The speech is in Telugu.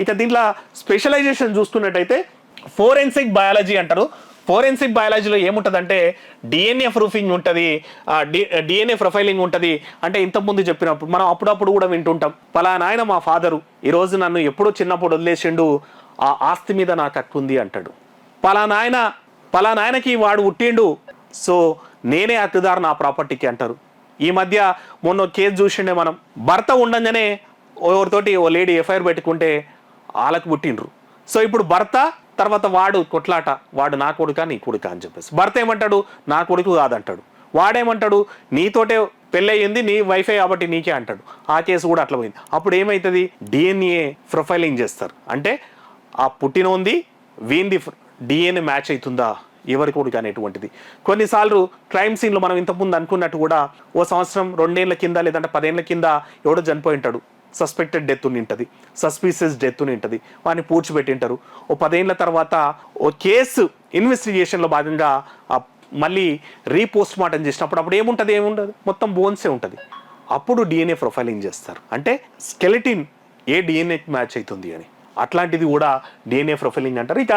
ఇక దీంట్లో స్పెషలైజేషన్ చూస్తున్నట్టయితే ఫోరెన్సిక్ బయాలజీ అంటారు. ఫోరెన్సిక్ బయాలజీలో ఏముంటుందంటే డిఎన్ఏ ప్రూఫింగ్ ఉంటుంది, డిఎన్ఏ ప్రొఫైలింగ్ ఉంటుంది. అంటే ఇంతకుముందు చెప్పినప్పుడు మనం అప్పుడప్పుడు కూడా వింటుంటాం, పలానా ఆయన మా ఫాదరు ఈరోజు నన్ను ఎప్పుడో చిన్నప్పుడు వదిలేసిండు, ఆ ఆస్తి మీద నాకు హక్కు ఉంది అంటాడు. పలానా ఆయనకి వాడు పుట్టిండు, సో నేనే హక్కుదారు నా ప్రాపర్టీకి అంటారు. ఈ మధ్య మొన్న కేసు చూసిండే మనం, భర్త ఉండగానే ఎవరితోటి ఓ లేడీ ఎఫ్ఐఆర్ పెట్టుకుంటే వాళ్ళకు పుట్టిండ్రు. సో ఇప్పుడు భర్త తర్వాత వాడు కొట్లాట, వాడు నా కొడుకా నీ కొడుకా అని చెప్పేసి. భర్త ఏమంటాడు నా కొడుకు కాదంటాడు, వాడేమంటాడు నీతోటే పెళ్ళయింది నీ వైఫై కాబట్టి నీకే అంటాడు. ఆ కేసు కూడా అట్లా పోయింది. అప్పుడు ఏమవుతుంది, డిఎన్ఏ ప్రొఫైలింగ్ చేస్తారు. అంటే ఆ పుట్టినోంది వీంది డిఎన్ఏ మ్యాచ్ అవుతుందా ఎవరి కొడుకు అనేటువంటిది. కొన్నిసార్లు క్రైమ్ సీన్లో మనం ఇంతకుముందు అనుకున్నట్టు కూడా ఓ సంవత్సరం 2 ఏళ్ల కింద లేదంటే 10 ఏళ్ల కింద ఎవడో చనిపోయి ఉంటాడు, సస్పెక్టెడ్ డెత్ ఉంటుంది, సస్పీషియస్ డెత్ ఉంటుంది, వాడిని పూడ్చిపెట్టింటారు. ఓ 10 ఏళ్ల తర్వాత ఓ కేసు ఇన్వెస్టిగేషన్లో భాగంగా మళ్ళీ రీపోస్ట్ మార్టం చేసినప్పుడు అప్పుడు ఏముండదు, మొత్తం బోన్సే ఉంటుంది. అప్పుడు డిఎన్ఏ ప్రొఫైలింగ్ చేస్తారు. అంటే స్కెలిటిన్ ఏ డిఎన్ఏకి మ్యాచ్ అవుతుంది అని, అట్లాంటిది కూడా డిఎన్ఏ ప్రొఫైలింగ్ అంటారు. ఇక